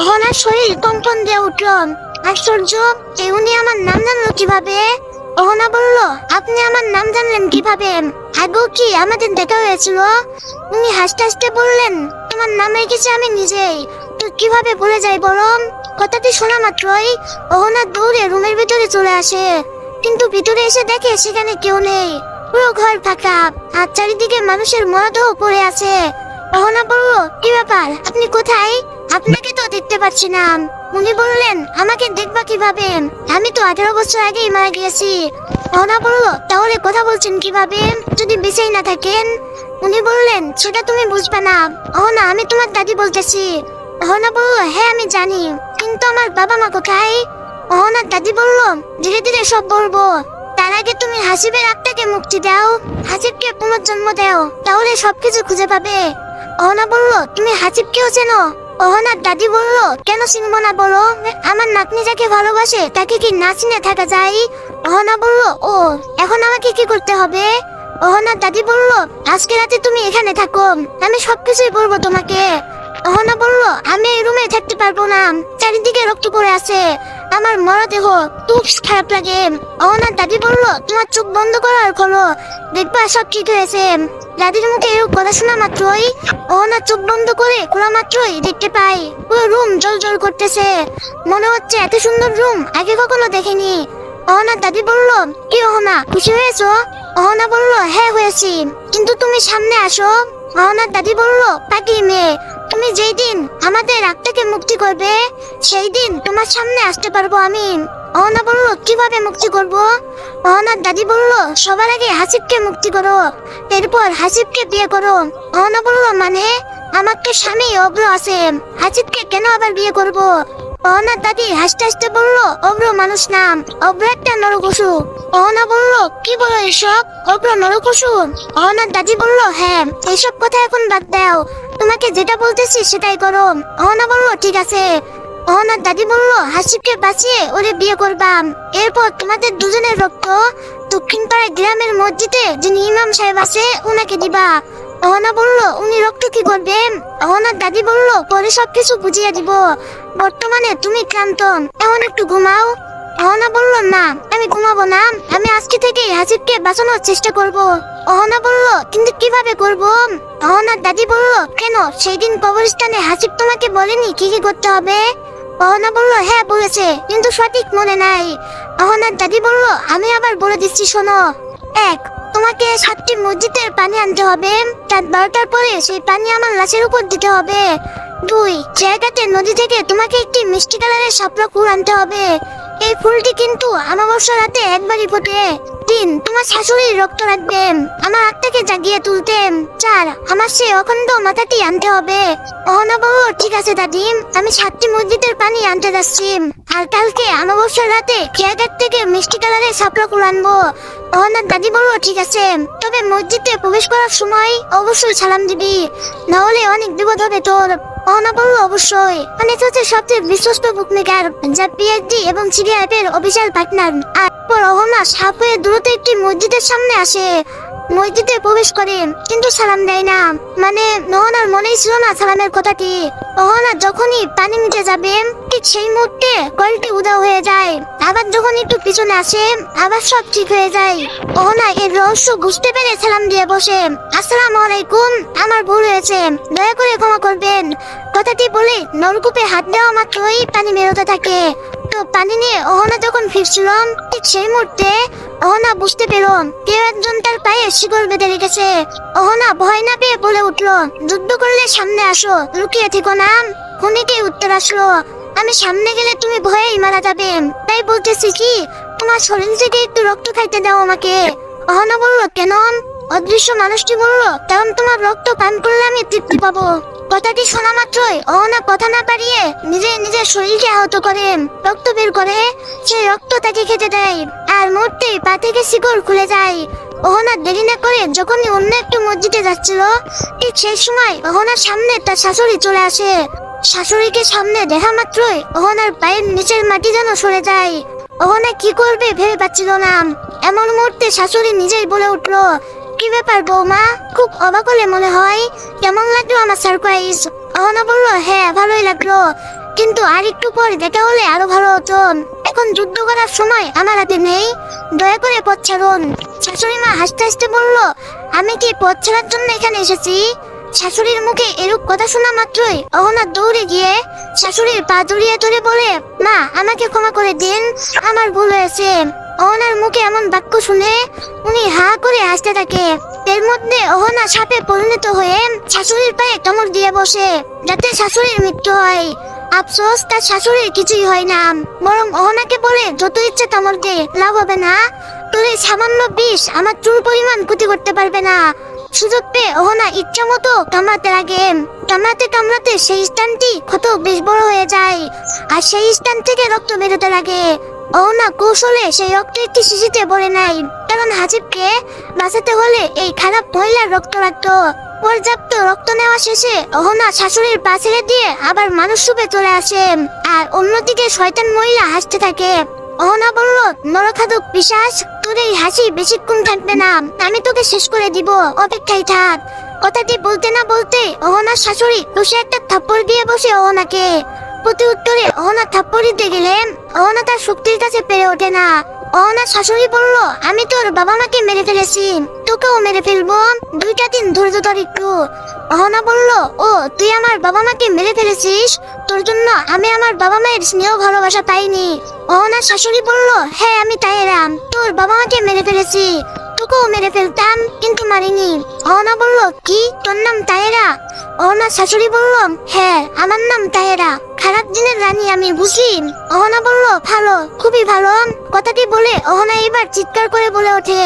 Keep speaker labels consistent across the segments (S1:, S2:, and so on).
S1: অহনার শরীর কম্পন দিয়ে উঠল। আশ্চর্য, উনি আমার নাম জানলো কিভাবে? অহনা বলল, আপনি আমার নাম জানলেন কিভাবে? আগেও কি আমাদের দেখা হয়েছিল? উনি হাসতে হাসতে বললেন, তোমার নাম রেখেছি আমি নিজেই, তো কিভাবে ভুলে যাই বলো? কথাটি শোনা মাত্রই অহনা দৌড়ে রুমের ভিতরে চলে আসে, কিন্তু ভিতরে এসে দেখে সেখানে কেউ নেই। পুরো ঘর ফাঁকা, আর চারিদিকে মানুষের মরদেহ পড়ে আছে। অহনা বলল, কি ব্যাপার, আপনি কোথায়? আপনাকে তো দেখতে পাচ্ছি না। উনি বললেন, আমাকে দেখবা কিভাবে? আমি তো 18 বছর আগেই মারা গিয়েছি। অহনা বলল, তাহলে কথা বলছেন কিভাবে যদি বেঁচেই না থাকেন? উনি বললেন, সেটা তুমি বুঝবে না। অহনা, আমি তোমার দাদি বলতেছি। অহনা বলল, হ্যাঁ আমি জানি, কিন্তু আমার বাবা মা কোথায়? অহনার দাদি বলল, ধীরে ধীরে সব বলবো, তার আগে তুমি হাসিবের আত্মাকে মুক্তি দাও, হাসিবকে পুনর্জন্ম দাও, তাহলে সবকিছু খুঁজে পাবে। অহনা বলল, তুমি হাসিবকেও চেনো? অহনার দাদি বলল, কেন চিনবো না বলো, আমার নাতনি যাকে ভালোবাসে তাকে কি না চিনে থাকা যায়? অহনা বলল, ও, এখন আমাকে কি করতে হবে? অহনার দাদি বলল, আজকে রাতে তুমি এখানে থাকো, আমি সবকিছুই বলবো তোমাকে। অহনা বলল, আমি এই রুমে থাকতে পারবো না, চারিদিকে রক্ত পড়ে আছে, আমার মরদেহ খুব খারাপ লাগে। অহনার দাদি বলল, তোমার চোখ বন্ধ করো আর খোলো, দেখবা সব ঠিক হয়েছে। দাদির মুখে এরূপ কথা শোনা মাত্রই অহনা চোখ বন্ধ করে খোলা মাত্রই দেখতে পাই পুরো রুম জ্বলজ্বল করতেছে। মনে হচ্ছে এত সুন্দর রুম আগে কখনো দেখেনি। অহনার দাদি বলল, কি অহনা, খুশি হয়েছো? অহনা বলল, হ্যাঁ হয়েছি, কিন্তু তুমি সামনে আসো। অহনার দাদি বলল, পাগলি মেয়ে, তুমি যেই দিন আমাদের আত্মাকে মুক্তি করবে সেই দিন তোমার সামনে আসতে পারবো আমি। অহনা বলল, কিভাবে মুক্তি করব? অহনার দাদি বলল, সবার আগে হাসিবকে মুক্তি করো, এরপর হাসিবকে বিয়ে করো। অহনা বলল, মানে? আমার তো স্বামী অব্র আছে, হাসিবকে কেন আবার বিয়ে করব? অহনার দাদি হাসতে হাসতে বলল, অব্র মানুষ নাম, অব্র একটা নরকসু। অহনা বলল, কি বলো এসব, অব্র নরকসু? অহনার দাদি বলল, হ্যাঁ, এইসব কথা এখন বাদ দাও, তোমাকে যেটা বলতেছি সেটাই করো। অহনা বলল, ঠিক আছে। অহনার দাদি বলল, হাসিবকে বাঁচিয়ে ওরে বিয়ে করবাম, এরপর তোমাদের দুজনের রক্ত দক্ষিণ পাড়ায় গ্রামের মসজিদে যিনি ইমাম সাহেব আছে ওনাকে দিবা। অহনা বলল, উনি রক্ত কি করবেন? অহনার দাদি বলল, পরে সবকিছু বুঝিয়ে দিব, বর্তমানে তুমি ক্লান্ত, এখন একটু ঘুমাও। অহনা বলল, না, আমি ঘুমাবো না, আমি আজকে থেকেই হাসিবকে বাঁচানোর চেষ্টা করব। অহনা বলল, কিন্তু কিভাবে করব? অহনার দাদি বলল, কেন, সেই দিন কবরস্থানে হাসিব তোমাকে বলেনি কি কি করতে হবে? অহনা বলল, হ্যাঁ বলেছে, কিন্তু সঠিক মনে নাই। অহনার দাদি বলল, আমি আবার বলে দিচ্ছি শোনো। 1, তোমাকে 7টি মসজিদের পানি আনতে হবে, রাত 12টার পরে সেই পানি আমার লাশের উপর দিতে হবে। 2, জায়গাতে নদী থেকে তোমাকে একটি মিষ্টি কালারের শাপলা ফুল আনতে হবে, এই ফুলটি কিন্তু অমাবস্যা রাতে একবারই ফোটে। 3, তোমার শাশুড়ির রক্ত লাগবে আমার আত্মাকে জাগিয়ে তুলতে। 4, আমার সেই অখণ্ড মাথাটি আনতে হবে। অহনা বলল, ঠিক আছে দাদি, আমি 7টি মসজিদের পানি আনতে যাচ্ছি, আর কালকে অমাবস্যার রাতে খেয়াঘাট থেকে মিষ্টি কালারের শাপলা ফুল আনবো। অহনার দাদি বলল, ঠিক আছে, তবে মসজিদে প্রবেশ করার সময় অবশ্যই সালাম দিবি, নাহলে অনেক বিপদ হবে তোর। অহনা বলল, অবশ্যই, অনেক হচ্ছে সবচেয়ে বিশ্বস্ত বুকমেকার, যা পিএইচডি এবং সিডিআইপের অফিসিয়াল পার্টনার। আর পর অহনা সাপ হয়ে দ্রুত একটি মসজিদের সামনে আসে, মসজিদে প্রবেশ করে, কিন্তু সালাম দেয় না, মানে অহনার মনেই ছিল না সালামের কথাটি। অহনা যখনই পানি নিতে যাবে ঠিক সেই মুহূর্তে কলটি উধাও হয়ে যায়, আবার যখন একটু পিছনে আসে আবার সব ঠিক হয়ে যায়। অহনা এর রহস্য বুঝতে পেরে সালাম দিয়ে বসে, আসসালামু আলাইকুম, আমার ভুল হয়েছে, দয়া করে ক্ষমা করবেন, কথাটি বলে নলকূপে হাত দেওয়া মাত্রই পানি বেরোতে থাকে। তো পানি নিয়ে অহনা যখন ফিরছিল ঠিক সেই মুহূর্তে অহনা বুঝতে পেল কেউ একজন তার পায়ে শিকল বেঁধে রেখেছে। অহনা ভয় না পেয়ে বলে উঠল, যুদ্ধ করলে সামনে আসো, লুকিয়ে থেকো না। খুনিকে উত্তর আসলো, আমি সামনে গেলে তুমি ভয়েই মারা যাবে, তাই বলতেছি কি তোমার শরীর থেকে একটু রক্ত খাইতে দাও আমাকে। অহনা বলল, কেন? অদৃশ্য মানুষটি বলল, কারণ তোমার রক্ত পান করলে আমি তৃপ্তি পাবো। কথাটি শোনা মাত্রই অহনা কথা না পারিয়ে নিজের শরীরকে আহত করে রক্ত বের করে সেই রক্ত তাকে খেতে দেয়, আর মুহূর্তেই পা থেকে শিকল খুলে যায়। অহনা দেরি না করে যখনই অন্য একটু মসজিদে যাচ্ছিল ঠিক সেই সময় অহনার সামনে তার শাশুড়ি চলে আসে। শাশুড়িকে সামনে দেখা মাত্রই অহনার পায়ের নিচের মাটি যেন সরে যায়। অহনা কি করবে ভেবে পাচ্ছিল না, এমন মুহূর্তে শাশুড়ি নিজেই বলে উঠলো, কি ব্যাপার বৌমা, খুব অবাক হলে মনে হয়, কেমন লাগলো আমার সারপ্রাইজ? অহনা বলল, হ্যাঁ ভালোই লাগলো, কিন্তু আর একটু পরে দেখা হলে আরো ভালো হতো। এখন যুদ্ধ করার সময় আমার হাতে নেই, দয়া করে পথ ছাড়ুন। শাশুড়ি মা হাসতে হাসতে বলল, আমি কি পথ ছাড়ার জন্য এখানে এসেছি? শাশুড়ির মুখে এরূপ কথা শোনা মাত্রই অহনা দৌড়ে গিয়ে শাশুড়ির পা জড়িয়ে ধরে বলে, মা আমাকে ক্ষমা করে দিন, আমার ভুল হয়েছে। অহনার মুখে এমন বাক্য শুনে উনি হা করে হাসতে থাকে। এর মধ্যে অহনা সাপে পরিণত হয়ে শাশুড়ির পায়ে কামড় দিয়ে বসে, যাতে শাশুড়ির মৃত্যু হয়। আফসোস তার শাশুড়ির কিছুই হয় না, বরং অহনাকে বলে, যত ইচ্ছে কামড় দে, লাভ হবে না। তোর এই সামান্য বিষ আমার চুল পরিমাণ ক্ষতি করতে পারবে না। সুযোগ পেয়ে অহনা ইচ্ছা মতো কামড়াতে লাগে। কামড়াতে কামড়াতে সেই স্থানটি ক্ষত বেশ বড় হয়ে যায়, আর সেই স্থান থেকে রক্ত বেরোতে লাগে। অহনা কৌশলে সেই রক্ত একটি শিশিতে ভরে নেয়, কারণ হাসিবকে বাঁচাতে হলে এই খারাপ মহিলার রক্ত লাগতো। পর্যাপ্ত রক্ত নেওয়া শেষে অহনা শাশুড়ির পা ছেড়ে দিয়ে আবার মানুষ রূপে চলে আসে, আর অন্যদিকে শয়তান মহিলা হাসতে থাকে। অহনা বলল, নরখাদক পিশাচ, তোর এই হাসি বেশিক্ষণ থাকবে না, আমি তোকে শেষ করে দিব, অপেক্ষায় থাক। কথাটি বলতে না বলতে অহনার শাশুড়ি বসে একটা থাপ্পড় দিয়ে বসে অহনাকে। প্রতি উত্তরে অহনা থাপ্পড় দিতে গেলে অহনা তার শক্তির কাছে পেরে ওঠে না। অহনার শাশুড়ি বলল, আমি তোর বাবা মাকে মেরে ফেলেছি, তোকেও মেরে ফেলবো, 2টা দিন ধৈর্য ধর একটু। অহনা বলল, ও তুই আমার বাবা মাকে মেরে ফেলেছিস? তোর জন্য আমি আমার বাবা মায়ের স্নেহ ভালোবাসা পাইনি। অহনার শাশুড়ি বলল, হ্যাঁ আমি তাহেরা, তোর বাবা মাকে মেরে ফেলেছি, তোকেও মেরে ফেলতাম কিন্তু মারিনি। অহনা বলল, কি তোর নাম তাহেরা? অহনার শাশুড়ি বলল, হ্যাঁ আমার নাম তাহেরা, খারাপ দিনের রানী আমি, বুঝলি? অহনা বলল, ভালো, খুবই ভালো। কথাটি বলে অহনা এবার চিৎকার করে বলে ওঠে,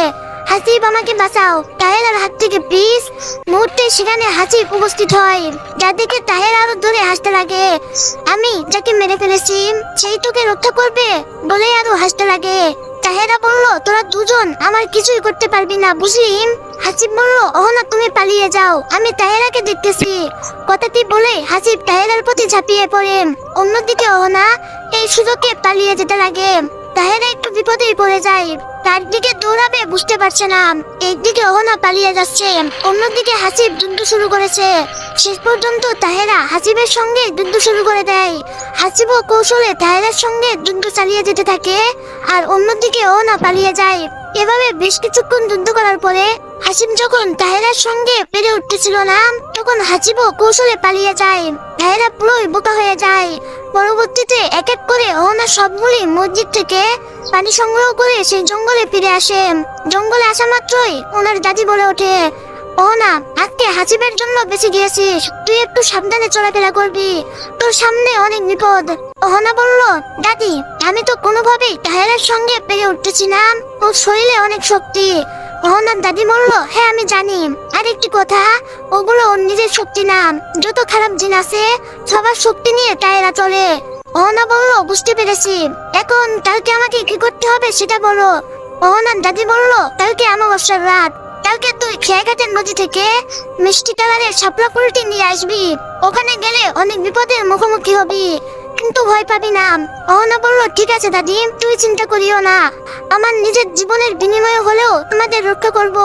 S1: হাসিব আমাকে বাঁচাও, তাহেরার হাত থেকে প্লিজ। মুহূর্তে সেখানে হাসিব উপস্থিত হয়, যা দেখে তাহের আরো ধরে হাসতে লাগে। আমি যাকে মেরে ফেলেছি সেই তোকে রক্ষা করবে বলে আরো হাসতে লাগে। তাহেরা বলল, তোরা দুজন আমার কিছুই করতে পারবি না, বুঝলি? হাসিব বলল, অহনা তুমি পালিয়ে যাও, আমি তাহেরাকে দেখতেছি। কথাটি বলে হাসিব তাহেরার প্রতি ঝাঁপিয়ে পড়ে। অন্যদিকে অহনা এই সুযোগে পালিয়ে যেতে লাগে। তাহেরা একটু বিপদেই পড়ে যায়, তার দিকে দৌড়াবে বুঝতে পারছে না। একদিকে অহনা পালিয়ে যাচ্ছে, অন্যদিকে হাসিব যুদ্ধ শুরু করেছে। শেষ পর্যন্ত তাহেরা হাসিবের সঙ্গে যুদ্ধ শুরু করে দেয়। হাসিবও কৌশলে তাহেরার সঙ্গে যুদ্ধ চালিয়ে যেতে থাকে, আর অন্যদিকে অহনা পালিয়ে যায়। এভাবে বেশ কিছুক্ষণ যুদ্ধ করার পরে হাসিব যখন তাহেরার সঙ্গে পেরে উঠতেছিল না, তখন হাসিবও কৌশলে পালিয়ে যায়। তাহেরা পুরোই বোকা হয়ে যায়। পরবর্তীতে এক এক করে অহনা সবগুলি মসজিদ থেকে পানি সংগ্রহ করে সেই জঙ্গলে ফিরে আসে। জঙ্গলে আসা মাত্রই ওনার দাদি বলে ওঠে, অহনা আজকে হাসিবের জন্য বেঁচে গিয়েছিস, তুই একটু সাবধানে চলাফেরা করবি, তোর সামনে অনেক বিপদ। অহনা বলল, দাদি আমি তো কোনোভাবেই তাহেরার সঙ্গে পেরে উঠতেছি না, ওর শরীরে অনেক শক্তি। অহনার দাদি বলল, হ্যাঁ আমি জানি, আর একটি কথা, ওগুলো ওর নিজের শক্তি না, যত খারাপ জিন আছে সবার শক্তি নিয়ে তাহেরা চলে। অহনা বলল, বুঝতে পেরেছি, এখন কালকে আমাকে কি করতে হবে সেটা বলো। অহনার দাদি বলল, কালকে অমাবস্যার রাত, কালকে তুই খেয়াঘাটের নদী থেকে মিষ্টি কালারের শাপলা ফুলটি নিয়ে আসবি, ওখানে গেলে অনেক বিপদের মুখোমুখি হবি, কিন্তু ভয় পাবি না। অহনা বলল, ঠিক আছে দাদি, তুই চিন্তা করিও না, আমার নিজের জীবনের বিনিময়ে হলেও তোমাদের রক্ষা করব।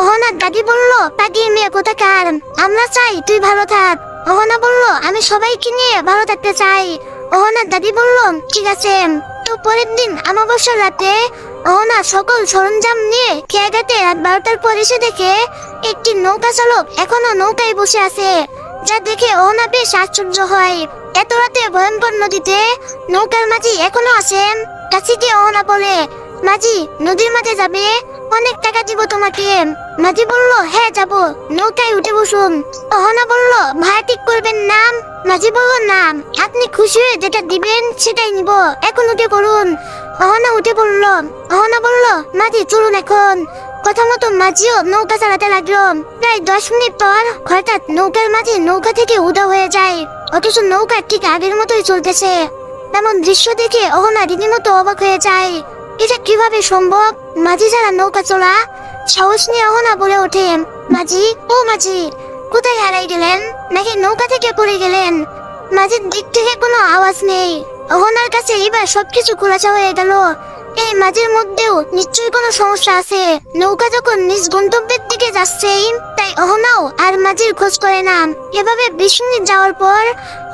S1: অহনার দাদি বলল, পাগি মেয়ে কোথাকার, আমরা চাই তুই ভালো থাক। অহনা বলল, আমি সবাইকে নিয়ে ভালো থাকতে চাই। অহনার দাদি বলল, ঠিক আছে। তো পরের দিন অমাবস্যার রাতে অহনা সকল সরঞ্জাম নিয়ে খেয়াঘাটে রাত 12টার পর এসে দেখে একটি নৌকা চালক এখনো নৌকায় বসে আছে, যা দেখে অহনা বেশ আশ্চর্য হয়। এত রাতে ভয়ঙ্কর নদীতে নৌকার মাঝি এখনো আছেন। কাছে গিয়ে অহনা বলে, মাঝি নদীর মাঝে যাবে, অনেক টাকা দিব তোমাকে। মাঝি বলল, হ্যাঁ যাব, নৌকায় উঠে বসুন। অহনা বলল, ভাড়া ঠিক করবেন না? মাঝি বলল, না, আপনি খুশি হয়ে যেটা দিবেন সেটাই নিব, এখন উঠে পড়ুন। অহনা উঠে পড়ল। অহনা বলল, মাঝি চলুন এখন। কথা মতো মাঝিও নৌকা চালাতে লাগলো। প্রায় 10 মিনিট পর হঠাৎ নৌকার মাঝি নৌকা থেকে উধাও হয়ে যায়, অথচ নৌকা ঠিক আগের মতোই চলতেছে। তেমন দৃশ্য দেখে অহনা রীতিমতো অবাক হয়ে যায়, এটা কিভাবে সম্ভব? মাঝি ছাড়া নৌকা চলা? সাহস নিয়ে অহনা বলে ওঠে, মাঝি, ও মাঝি, কোথায় হারাই গেলেন? নাকি নৌকা থেকে পড়ে গেলেন? মাঝির দিক থেকে কোনো আওয়াজ নেই। অহনার কাছে এবার সবকিছু খোলাসা হয়ে গেল। এই মাঝির মধ্যেও নিশ্চয়ই কোনো সমস্যা আছে। নৌকা যখন নিজ গন্তব্যের দিকে যাচ্ছে তাই অহনাও আর মাঝির খোঁজ করে না। এভাবে 20 মিনিট যাওয়ার পর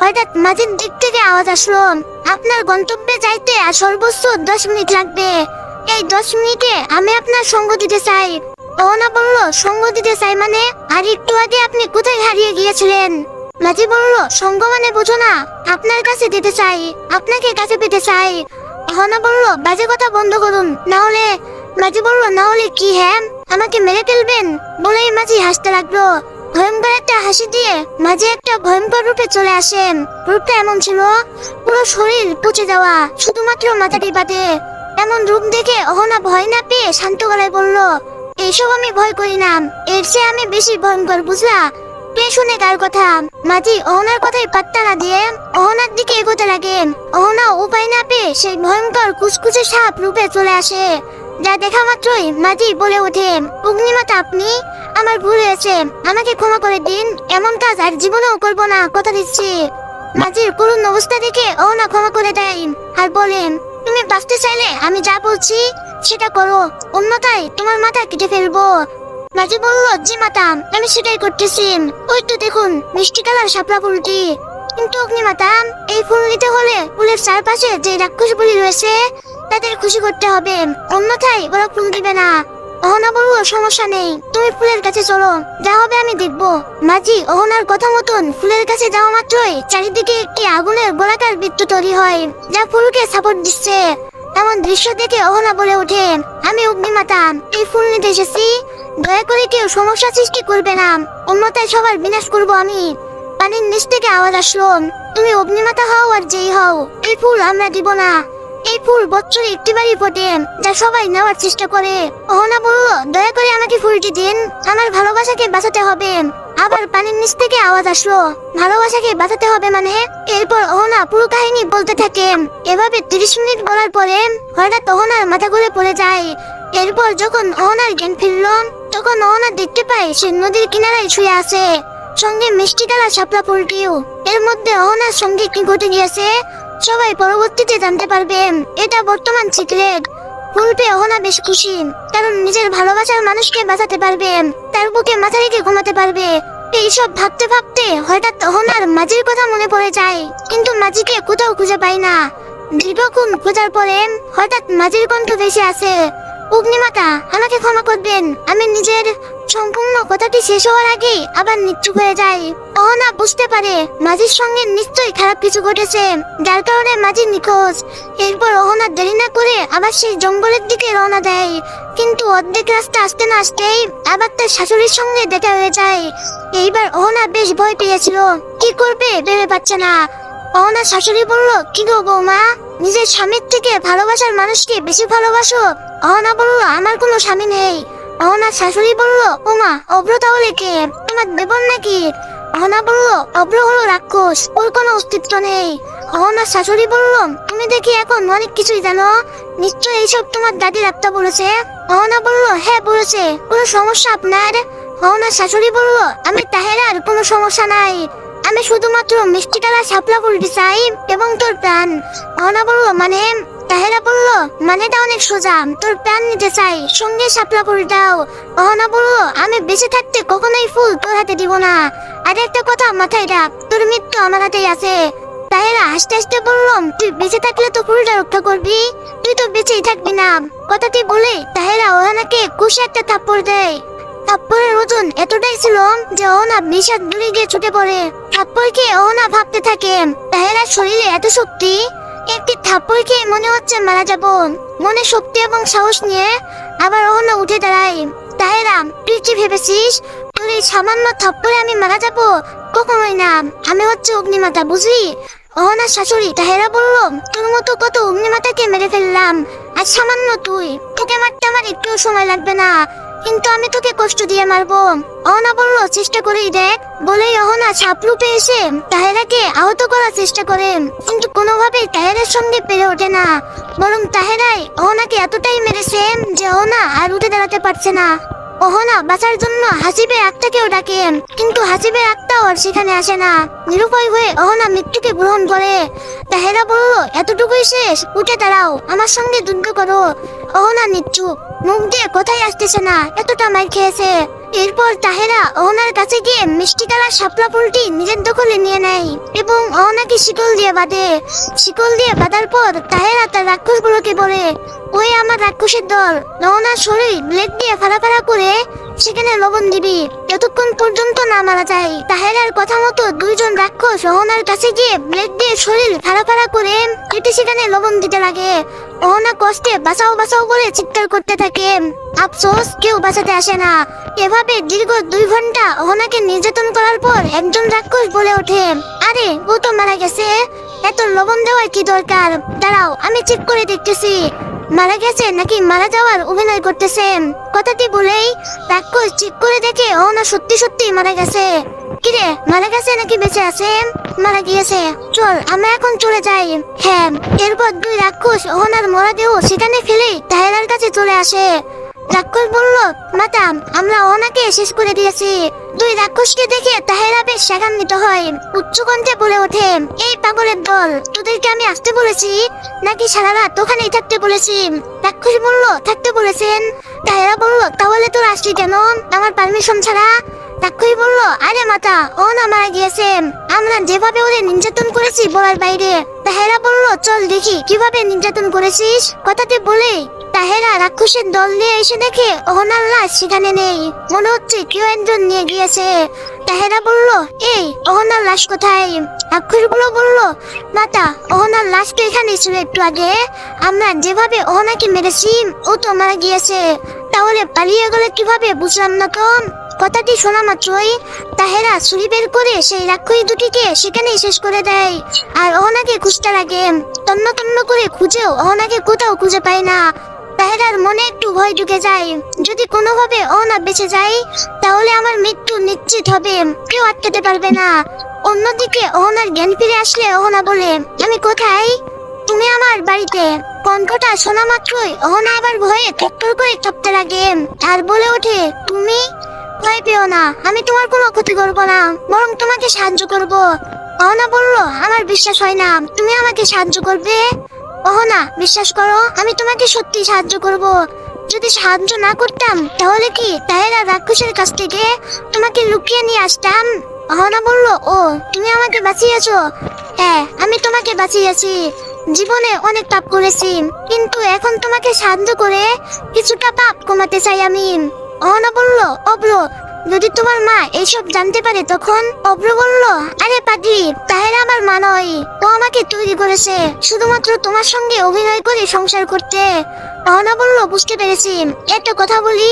S1: হঠাৎ মাঝির দিক থেকে আওয়াজ আসলো, আপনার গন্তব্যে যাইতে আর সর্বোচ্চ 10 মিনিট লাগবে। এই 10 মিনিটে আমি আপনার সঙ্গ দিতে চাই। অহনা বলল, সঙ্গ দিতে চাই মানে? আর একটু আগে আপনি কোথায় হারিয়ে গিয়েছিলেন? মাঝি বলল, সঙ্গ মানে বুঝো না? আপনার কাছে দিতে চাই, আপনাকে কাছে পেতে চাই। অহনা বলল, বাজে কথা বন্ধ করুন, না হলে। মাঝি বলল, না হলে কি? হ্যাঁ, আমাকে মেরে ফেলবেন? বলেই মাঝি হাসতে লাগলো। ভয়ঙ্কর একটা হাসি দিয়ে মাঝি একটা ভয়ঙ্কর রূপে চলে আসে। রূপটা এমন ছিল, পুরো শরীর পচে যাওয়া, শুধুমাত্র মাথাটি বাদে। এমন রূপ দেখে অহনা ভয় না পেয়ে শান্ত গলায় বলল, এইসব আমি ভয় করি না, এর চেয়ে আমি বেশি ভয়ঙ্কর, বুঝলা? কে শুনে কার কথা? মাঝি অহনার কথাই পাত্তা না দিয়ে অহনার দিকে এগোতে লাগে। অহনা উপায় না পেয়ে সেই ভয়ঙ্কর কুচকুচে সাপ রূপে চলে আসে। যা দেখা মাত্রই মাঝি বলে ওঠে, অগ্নিমাতা আপনি, আমার ভুল হয়েছে, আমাকে ক্ষমা করে দিন, এমন কাজ আর জীবনেও করবো না, কথা দিচ্ছি। মাঝির করুণ অবস্থা দেখে অহনা ক্ষমা করে দেয় আর বলেন, তুমি বাঁচতে চাইলে আমি যা বলছি সেটা করো, অন্যথায় তোমার মাথা কেটে ফেলবো। মাঝি বলল, জি মাতা, আমি সেটাই করতেছি। ওই তো দেখুন মিষ্টি কালার শাপলা ফুলটি। কিন্তু অগ্নিমাতা, এই ফুল নিতে হলে ফুলের চারপাশে যে রাক্ষস বলি রয়েছে তাদের খুশি করতে হবে, অন্যথায় ওরা ফুল দিবে না। অহনা বলল, সমস্যা নেই, তুমি ফুলের কাছে চলো, যা হবে আমি দেখবো। মাঝি অহনার কথা মতন ফুলের কাছে যাওয়া মাত্রই চারিদিকে একটি আগুনের গোলাকার বৃত্ত তৈরি হয়, যা ফুলকে সাপোর্ট দিচ্ছে। এমন দৃশ্য দেখে অহনা বলে ওঠে, আমি অগ্নিমাতা, এই ফুল নিতে এসেছি, দয়া করে কেউ সমস্যা সৃষ্টি করবে না, অন্যথায় সবার বিনাশ করবো আমি। পানির নিচ থেকে আওয়াজ আসলো, তুমি অগ্নিমাতা হও আর যেই হও, এই ফুল আমরা দিব না। এই ফুল বছরে একটিবারই ফোটে, যা সবাই নেওয়ার চেষ্টা করে। অহনা বলল, দয়া করে আমাকে ফুলটি দিন, আমার ভালোবাসাকে বাঁচাতে হবে। আবার পানির নিচ থেকে আওয়াজ আসলো, ভালোবাসাকে বাঁচাতে হবে মানে? এরপর অহনা পুরো কাহিনী বলতে থাকে। এভাবে 30 মিনিট বলার পরে হঠাৎ অহনার মাথা ঘুরে পড়ে যায়। এরপর যখন অহনার জ্ঞান ফিরল, তখন অহনা দেখতে পায় সে নদীর কিনারায় শুয়ে আছে, সঙ্গে মিষ্টি কালার শাপলা ফুলটিও। এর মধ্যে অহনার সঙ্গে কি ঘটে গিয়েছে সবাই পরবর্তীতে জানতে পারবে, এটা বর্তমান সিক্রেট। ফুল পেয়ে অহনা বেশ খুশি, কারণ নিজের ভালোবাসার মানুষকে বাঁচাতে পারবে, তার বুকে মাথা রেখে ঘুমাতে পারবে। এইসব ভাবতে ভাবতে হঠাৎ অহনার মাঝির কথা মনে পড়ে যায়, কিন্তু মাঝিকে কোথাও খুঁজে পায় না। দীর্ঘক্ষণ খোঁজার পরে হঠাৎ মাঝির কণ্ঠ ভেসে আসে, অগ্নিমাতা আমাকে ক্ষমা করবেন, আমি নিজের সম্পূর্ণ কথাটি শেষ হওয়ার আগেই আবার নিশ্চুপ হয়ে যায়। অহনা বুঝতে পারে মাঝির সঙ্গে নিশ্চয়ই খারাপ কিছু ঘটেছে, যার কারণে মাঝি নিখোঁজ। এরপর অহনা দেরি না করে আবার সেই জঙ্গলের দিকে রওনা দেয়, কিন্তু অর্ধেক রাস্তা আসতে না আসতেই আবার তার শাশুড়ির সঙ্গে দেখা হয়ে যায়। এইবার অহনা বেশ ভয় পেয়েছিল, কি করবে ভেবে পাচ্ছে না। অহনার শাশুড়ি বলল, কি গো বৌমা, নিজের স্বামীর থেকে ভালোবাসার মানুষকে বেশি ভালোবাসো? অহনা বলল, আমার কোনো স্বামী নেই। অহনার শাশুড়ি বলল, ওমা, অভ্র তাহলে কে, তোমার দেবর নাকি? অহনা বলল, অভ্র হলো রাক্ষস, ওর কোনো অস্তিত্ব নেই। অহনার শাশুড়ি বলল, তুমি দেখি এখন অনেক কিছুই জানো, নিশ্চয় এইসব তোমার দাদির আত্মা বলেছে। অহনা বলল, হ্যাঁ বলেছে, কোনো সমস্যা আপনার? অহনার শাশুড়ি বলল, আমি তাহেরার কোনো সমস্যা নাই, আমি শুধুমাত্র মিষ্টি কালার শাপলা ফুলটি চাই এবং তোর প্রাণ। অহনা বলল, মানে? তাহেরা বলল, মানেটা অনেক সোজা, তোর প্রাণ নিতে চাই, সঙ্গে শাপলা ফুলটাও। অহনা বলল, আমি বেঁচে থাকতে কখনোই ফুল তোর হাতে দিব না, আর একটা কথা মাথায় রাখ, তোর মৃত্যু আমার হাতেই আছে। তাহেরা হাসতে হাসতে বললাম, তুই বেঁচে থাকলে তো ফুলটা রক্ষা করবি, তুই তো বেঁচেই থাকবি না। কথাটি বলে তাহেরা অহনাকে কষে একটা থাপ্পড় দেয়। থাপ্পড়ের ওজন এতটাই ছিল যে অহনা বিষাদ দূরে গিয়ে ছুটে পড়ে। থাপ্পড় খেয়ে অহনা ভাবতে থাকে, তাহেরার শরীরে এত শক্তি, একটি থাপ্পড় খেয়ে মনে হচ্ছে মারা যাব। মনে শক্তি এবং সাহস নিয়ে আবার অহনা উঠে দাঁড়ায়। তাহেরা, তুই কি ভেবেছিস তোর এই সামান্য থাপ্পড়ে আমি মারা যাব? কখনোই না, আমি হচ্ছে অগ্নিমাতা, বুঝলি? অহনার শাশুড়ি তাহেরা বলল, তোর মতো কত অগ্নিমাতাকে মেরে ফেললাম, আর সামান্য তুই, তোকে মারতে আমার একটু সময় লাগবে না, কিন্তু আমি তোকে কষ্ট দিয়ে মারবো। অহনা বলল, চেষ্টা করেই দেখ। বলেই অহনা ছাপরূপে এসে তাহেরাকে আহত করার চেষ্টা করে, কিন্তু কোনোভাবেই তাহেরার সঙ্গে পেরে ওঠে না, বরং তাহেরাই অহনাকে এতটাই মেরেছে যে অহনা আর উঠে দাঁড়াতে পারছে না। অহনা বাঁচার জন্য হাসিবের আত্মাকেও ডাকে, কিন্তু হাসিবের আত্মাও আর সেখানে আসে না। নিরুপায় হয়ে অহনা মৃত্যুকে গ্রহণ করে। তাহেরা বলল, এতটুকুই শেষ, উঠে দাঁড়াও, আমার সঙ্গে যুদ্ধ করো। অহনা নিচ্ছুপ, মুখ দিয়ে কোথায় আসতেছে না, এতটা মার খেয়েছে। এরপর তাহেরা অহনার কাছে গিয়ে মিষ্টি কালার শাপলা ফুলটি নিজের দখলে নিয়ে নেয় এবং অহনাকে শিকল দিয়ে বাঁধে। শিকল দিয়ে বাঁধার পর তাহেরা তার রাক্ষসগুলোকে বলে, ওই আমার রাক্ষসের দল, অহনার শরীর ব্লেড দিয়ে ফাড়া করে সেখানে লবণ দিবি যতক্ষণ পর্যন্ত না মারা যায়। তাহেরার কথা মতো দুইজন রাক্ষস অহনার কাছে গিয়ে ব্লেড দিয়ে শরীর ফাড়া করে কেটে সেখানে লবণ দিতে লাগে। অহনা কষ্টে বাঁচাও বাঁচাও বলে চিৎকার করতে থাকে। আফসোস কেউ বাঁচাতে আসে না। এভাবে দীর্ঘ 2 ঘন্টা অহনাকে নির্যাতন করার পর একজন রাক্ষস বলে ওঠে, আরে ও তো মারা গেছে, এত লবণ দেওয়ার কি দরকার, দাঁড়াও আমি চেক করে দেখতেছি মারা গেছে নাকি মারা যাওয়ার অভিনয় করতেছে। কথাটি বলেই রাক্ষস চেক করে দেখে অহনা সত্যি সত্যি মারা গেছে। কিরে, মারা গেছে নাকি বেঁচে আছে? মারা গিয়েছে, চল আমরা এখন চলে যাই। হ্যাঁ। এরপর 2 রাক্ষস অহনার মরদেহ সেখানে ফেলে তাহেরার কাছে চলে আসে। রাক্ষস বলল, মাতা আমরা অহনাকে শেষ করে দিয়েছি। 2 রাক্ষসকে দেখে তাহেরা বেশ রাগান্বিত হয়, উচ্চ কণ্ঠে বলে ওঠে, এই পাগলের দল, তোদেরকে আমি আসতে বলেছি নাকি সারা রাত ওখানেই থাকতে বলেছি? রাক্ষস বলল, থাকতে বলেছেন। তাহেরা বলল, তাহলে তোর আসলি কেন আমার পারমিশন ছাড়া? রাক্ষস বলল, আরে মাতা অহনা মারা গিয়েছে, আমরা যেভাবে ওদের নির্যাতন করেছি বলার বাইরে। তাহেরা বলল, চল দেখি কিভাবে নির্যাতন করেছিস। কথাটি বলে তাহেরা রাক্ষসের দল নিয়ে এসে দেখে অহনার লাশ সেখানে নেই, মনে হচ্ছে কেউ একজন নিয়ে গিয়েছে। তাহেরা বলল, এই অহনার লাশ কোথায়? রাক্ষসগুলো বলল, মাতা অহনার লাশ তো এখানে ছিল একটু আগে, আমরা যেভাবে অহনাকে মেরেছি ও তো মারা গিয়েছে, তাহলে পালিয়ে গেলে কিভাবে বুঝলাম না তো। কথাটি শোনা মাত্রই তাহেরা ছুরি বের করে সেই রাক্ষস দুটিকে সেখানেই শেষ করে দেয় আর অহনাকে খুঁজতে লাগে। তন্ন তন্ন করে খুঁজেও অহনাকে কোথাও খুঁজে পায় না। তাহেরার মনে একটু ভয় ঢুকে যায়, যদি কোনোভাবে অহনা বেঁচে যায় তাহলে আমার মৃত্যু নিশ্চিত হবে, কেউ আটকাতে পারবে না। অন্যদিকে অহনার জ্ঞান ফিরে আসলে অহনা বলে, আমি কোথায়? তুমি আমার বাড়িতে। কণ্ঠটা শোনা মাত্রই অহনা আবার ভয়ে থরথর করে কাঁপতে লাগে আর বলে ওঠে, তুমি? ভয় পেও না, আমি তোমার কোনো ক্ষতি করবো না, বরং তোমাকে সাহায্য করব। অহনা বলল, আমার বিশ্বাস হয় না তুমি আমাকে সাহায্য করবে। অহনা, বিশ্বাস করো আমি তোমাকে সত্যি সাহায্য করব। যদি সাহায্য না করতাম তাহলে কি তাহেরা রাক্ষসের কাছ থেকে তোমাকে লুকিয়ে নিয়ে আসতাম? অহনা বলল, ও তুমি আমাকে বাঁচিয়েছো? হ্যাঁ, আমি তোমাকে বাঁচিয়েছি। জীবনে অনেক পাপ করেছি, কিন্তু এখন তোমাকে সাহায্য করে কিছুটা পাপ কমাতে চাই আমি। অহনা বলল, অব্র, যদি তোমার মা এইসব জানতে পারে তখন? অব্র বলল, আরে পাগলি, তাহেরা আমার মা নয়, ও আমাকে তৈরি করেছে শুধুমাত্র তোমার সঙ্গে অভিনয় করে সংসার করতে। অহনা বলল, বুঝতে পেরেছি, একটা কথা বলি?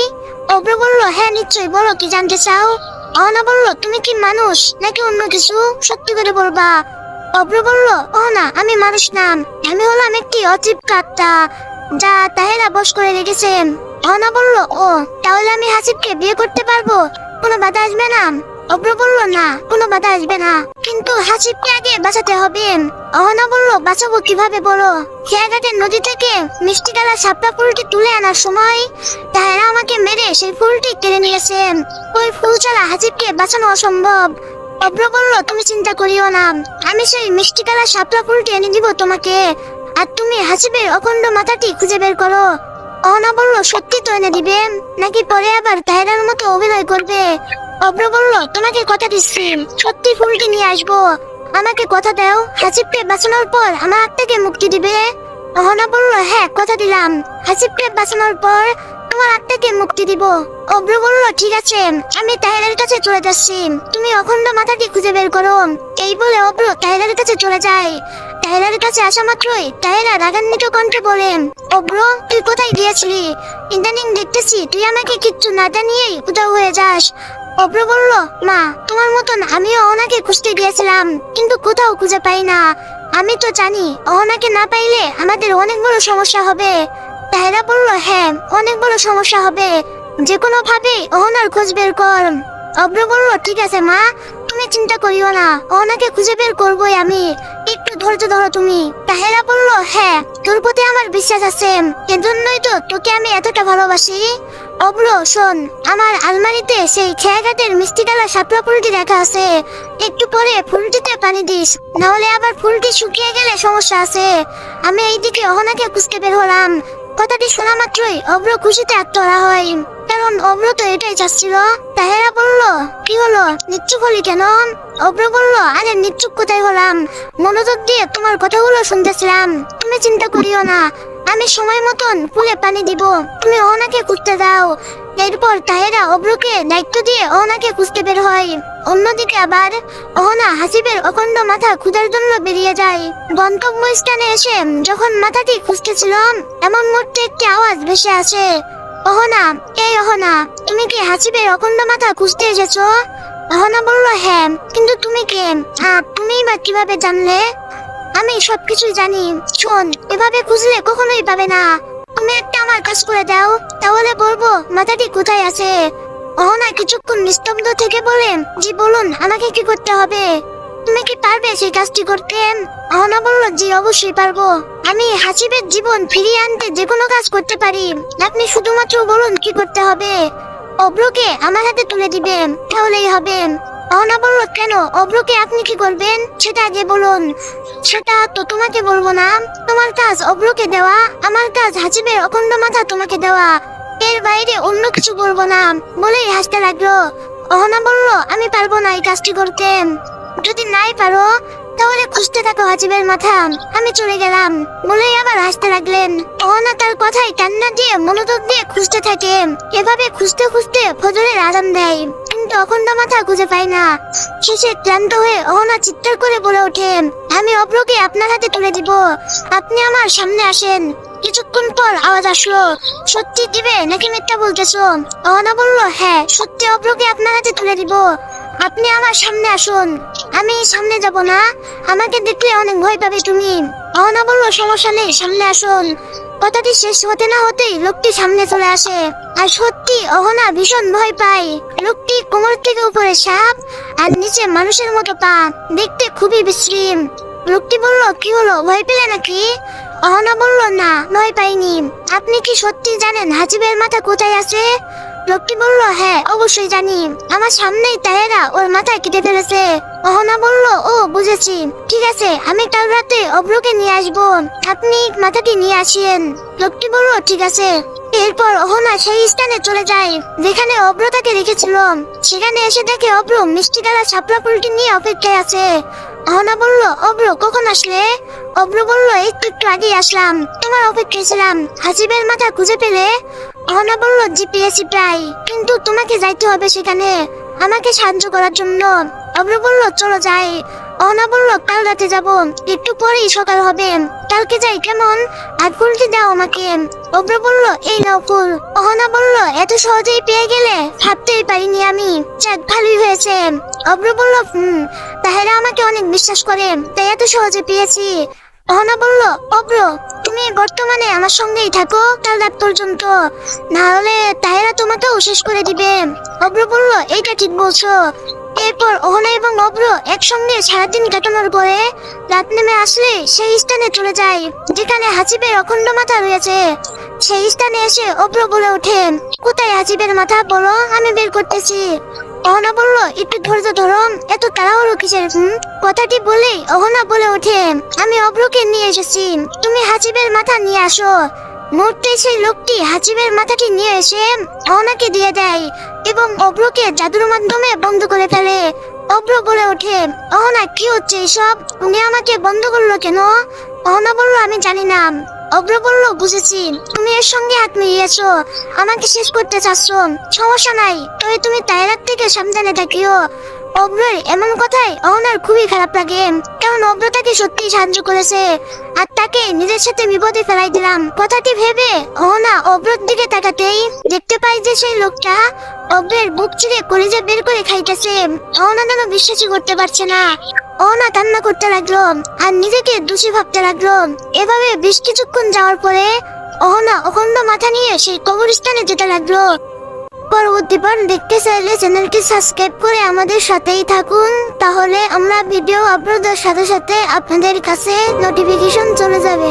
S1: অব্র বলল, হ্যাঁ নিশ্চয়ই, বলো কি জানতে চাও? অহনা বলল, তুমি কি মানুষ নাকি অন্য কিছু, সত্যি করে বলবা। অব্র বলল, অহনা আমি মানুষ না, আমি হলাম একটি অতৃপ্ত আত্মা যা তাহেরা বশ করে রেখেছে। অহনা বলল, ও তাহলে আমি হাসিবকে বিয়ে করতে পারবো, কোনো বাধা আসবে না? অব্র বলল, না কোনো বাধা আসবে না, কিন্তু হাসিবকে আগে বাঁচাতে হবে। অহনা বলল, বাঁচাবো কিভাবে বলো? খেয়াঘাটের নদী থেকে মিষ্টি কালার শাপলা ফুলটি তুলে আনার সময় তাহেরা আমাকে মেরে সেই ফুলটি কেড়ে নিয়েছে, ওই ফুল ছাড়া হাসিবকে বাঁচানো অসম্ভব। অব্র বলল, তুমি চিন্তা করিও না, আমি সেই মিষ্টি কালার শাপলা ফুলটি এনে দিব তোমাকে, আর তুমি হাসিবের অখণ্ড মাথাটি খুঁজে বের করো। অহনা বলল, সত্যি তো এনে দিবে নাকি পরে আবার তাহেরার মতো অভিনয় করবে? অব্র বলল, তোমাকে কথা দিচ্ছি, সত্যি ফুলটি নিয়ে আসবো, আমাকে কথা দাও হাসিবকে বাঁচানোর পর আমার আত্মাকে মুক্তি দিবে। অহনা বলল, হ্যাঁ কথা দিলাম, হাসিবকে বাঁচানোর পর তোমার আত্মাকে মুক্তি দিব। অব্র বলল, ঠিক আছে, আমি তাহেরার কাছে চলে যাচ্ছি, তুমি অখণ্ড মাথাটি খুঁজে বের করো। এই বলে অব্র তাহেরার কাছে চলে যায়। তাহেরার কাছে আসা মাত্রই তাহেরা রাগান্বিত কণ্ঠে বলে, অব্র তুই কোথায় গিয়েছিলি? ইদানিং দেখতেছি তুই আমাকে কিচ্ছু না জানিয়েই উধাও হয়ে যাস। অব্র বলল, মা তোমার মতন আমিও অহনাকে খুঁজতে গিয়েছিলাম, কিন্তু কোথাও খুঁজে পাই না। আমি তো জানি অহনাকে না পাইলে আমাদের অনেক বড় সমস্যা হবে। তাহেরা বলল, হ্যাঁ অনেক বড় সমস্যা হবে, যে কোনো ভাবে অহনার খোঁজ বের কর। অব্র বলল, ঠিক আছে মা, তুমি চিন্তা করিও না, অহনাকে খুঁজে বের করবোই আমি, একটু ধৈর্য ধরো তুমি। তাহেরা বলল, হ্যাঁ তোর প্রতি আমার বিশ্বাস আছে, এজন্যই তো তোকে আমি এতটা ভালোবাসি। অব্র শোন, আমার আলমারিতে সেই খেয়াঘাটের মিষ্টি কালার শাপলা ফুলটি রাখা আছে, একটু পরে ফুলটিতে পানি দিস, নাহলে আবার ফুলটি শুকিয়ে গেলে সমস্যা আছে। আমি এইদিকে অহনাকে খুঁজতে বের হলাম। কথাটি শোনা মাত্রই অব্র খুশিতে আত্মহারা হয়, কারণ কারণ অব্র তো এটাই চাচ্ছিল। তাহেরা বলল, কি হলো, নিচ্ছুক হলি কেন? অব্র বলল, আরে নিচ্ছুক কোথায় হলাম, মনোযোগ দিয়ে তোমার কথাগুলো শুনতেছিলাম। তুমি চিন্তা করিও না, আমি সময় মতন ফুলে পানি দিব, তুমি অহনাকে খুঁজতে দাও। এরপর তাহেরা অব্রকে দায়িত্ব দিয়ে অহনাকে খুঁজতে বের হয়। অন্যদিকে আবার অহনা হাসিবের অখণ্ড মাথা খোঁজার জন্য বেরিয়ে যায়। গন্তব্য স্থানে এসে যখন মাথাটি খুঁজতেছিল, এমন মুহূর্তে একটি আওয়াজ ভেসে আসে, অহনা, এই অহনা, তুমি কি হাসিবের অখণ্ড মাথা খুঁজতে এসেছো? অহনা বলল, হ্যাঁ, কিন্তু তুমি কে? আর তুমিই বা কিভাবে জানলে? আমি সবকিছুই জানি। শোন, এভাবে খুঁজলে কখনোই পাবে না। তুমি একটা আমার কাজ করে দাও, তাহলে বলবো মাথাটি কোথায় আছে। অহনা কিছুক্ষণ নিস্তব্ধ থেকে বলে, জি বলুন, আমাকে কি করতে হবে? তুমি কি পারবে সেই কাজটি করতে? অহনা বলল, জি অবশ্যই পারবো। আমি হাসিবের জীবন ফিরিয়ে আনতে যে কোনো কাজ করতে পারি, আপনি শুধুমাত্র বলুন কি করতে হবে। অব্রকে আমার হাতে তুলে দিবেন, তাহলেই হবে। অহনা বলল, কেন, অব্রকে আপনি কি করবেন সেটা আগে বলুন। সেটা তো তোমাকে বলবো না, তোমার কাজ অব্রকে দেওয়া, আমার কাজ হাসিবের অখণ্ড মাথা তোমাকে দেওয়া, এর বাইরে অন্য কিছু বলবো না, বলেই হাসতে লাগলো। অহনা বলল, আমি পারবো না এই কাজটি করতে। যদি নাই পারো তাহলে খুঁজতে থাকো হাসিবের মাথা, আমি চলে গেলাম, বলেই আবার হাসতে লাগলেন। অহনা তার কথাই কান্না দিয়ে মনোযোগ দিয়ে খুঁজতে থাকে। এভাবে খুঁজতে খুঁজতে ফজরের আজান দেয়, কিন্তু অখণ্ড মাথা খুঁজে পায় না। শেষে ক্লান্ত হয়ে অহনা চিৎকার করে বলে ওঠে, আমি অব্রকে আপনার হাতে তুলে দিব, আপনি আমার সামনে আসেন। কিছুক্ষণ পর আওয়াজ আসলো, সত্যি দিবে নাকি মিথ্যা বলতেছো? অহনা বলল, হ্যাঁ, সত্যি অব্রকে আপনার হাতে তুলে দিব, আপনি আমার সামনে আসুন। আমি সামনে যাব না, আমাকে দেখলে অনেক ভয় পাবে তুমি। অহনা বলল, সমস্যা নেই, সামনে আসুন। কথাটি শেষ হতে না হতেই লোকটি সামনে চলে আসে। আর সত্যি অহনা ভীষণ ভয় পায়। লোকটি কোমর থেকে উপরে সাপ আর নিচে মানুষের মতো পা, দেখতে খুবই বিশ্রী। লোকটি বলল, কি হলো, ভয় পেলে নাকি? অহনা বলল, না, ভয় পাইনি। আপনি কি সত্যি জানেন হাসিবের মাথা কোথায় আছে? লোকটি বলল, হ্যাঁ, অবশ্যই জানি, আমার সামনেই তাহেরা ওর মাথা কেটে ফেলেছে। অহনা বলল, ও বুঝেছি, ঠিক আছে, আমি কাল রাতে অব্রকে নিয়ে আসবো, আপনি মাথাটি নিয়ে আসেন। লোকটি বলল, ঠিক আছে। এরপর অহনা সেই স্থানে চলে যায় যেখানে অব্র তাকে রেখেছিল। সেখানে এসে দেখে অব্র মিষ্টি কালা শাপলা ফুলটি নিয়ে অপেক্ষায় আছে। অহনা বলল, অব্র কখন আসলে? অব্র বলল, এই তো একটু আগেই আসলাম, তোমার অপেক্ষায় ছিলাম। হাসিবের মাথা খুঁজে পেলে? অহনা বলল, জি পেয়েছি প্রায়, কিন্তু তোমাকে যাইতে হবে সেখানে আমাকে সাহায্য করার জন্য। অব্র বলল, চলো যাই। অহনা বলল, কাল রাতে যাব, একটু পরেই সকাল হবে, কালকে যাই কেমন? আর ফুলটি দাও আমাকে। অব্র বলল, এই নাও ফুল। অহনা বলল, এত সহজেই পেয়ে গেলে, ভাবতেই পারিনি আমি, যাক ভালোই হয়েছে। অব্র বলল, তাহেরা আমাকে অনেক বিশ্বাস করে, তাই এত সহজে পেয়েছি। অহনা বলল, অব্র, তুমি বর্তমানে আমার সঙ্গেই থাকো কাল রাত পর্যন্ত, না হলে তাহেরা তোমাকেও শেষ করে দিবে। অব্র বলল, এইটা ঠিক বলছো। এরপর অহনা এবং অব্র একসঙ্গে সারাদিন কাটানোর পরে রাত নেমে আসলে সেই স্থানে চলে যায় যেখানে হাসিবের অখণ্ড মাথা রয়েছে। সেই স্থানে এসে অব্র বলে ওঠে, কোথায় হাসিবের মাথা, বলো, আমি বের করতেছি। অহনা বলল, একটু ধৈর্য ধরো, এত তাড়াহুড়ো কিসের? কথাটি বলেই অহনা বলে ওঠে, আমি অব্রকে নিয়ে এসেছি, তুমি হাসিবের মাথা নিয়ে আসো। মুহূর্তে সেই লোকটি হাসিবের মাথাটি নিয়ে এসে অহনাকে দিয়ে দেয় এবং অব্রকে জাদুর মাধ্যমে বন্ধ করে ফেলে। অব্র বলে ওঠে, অহনা, কি হচ্ছে এসব, উনি আমাকে বন্ধ করলো কেন? অহনা বলল, আমি জানি না। অব্র বলল, বুঝেছি, তুমি এর সঙ্গে হাত মিলিয়েছো, আমাকে শেষ করতে চাচ্ছ, সমস্যা নাই, তবে তুমি তাহেরার থেকে সাবধানে থাকিও। অব্রের এমন কথায় অহনার খুবই খারাপ লাগে, কারণ অব্র তাকে সত্যিই সাহায্য করেছে আর তাকে নিজের সাথে বিপদে ফেলাই দিলাম। কথাটি ভেবে অহনা অব্রর দিকে তাকাতেই দেখতে পাই যে সেই লোকটা অব্রের বুক চিরে কলিজা বের করে খাইতেছে। অহনা যেন বিশ্বাসই করতে পারছে না। অহনা কান্না করতে লাগলো আর নিজেকে দোষী ভাবতে লাগলো। এভাবে বেশ কিছুক্ষণ যাওয়ার পরে অহনা অখণ্ড মাথা নিয়ে সেই কবরস্থানে যেতে লাগলো। পরবর্তী পার্ট দেখতে চাইলে চ্যানেলটি সাবস্ক্রাইব করে আমাদের সাথেই থাকুন, তাহলে আমরা ভিডিও আপলোডের সাথে সাথে আপনাদের কাছে নোটিফিকেশন চলে যাবে।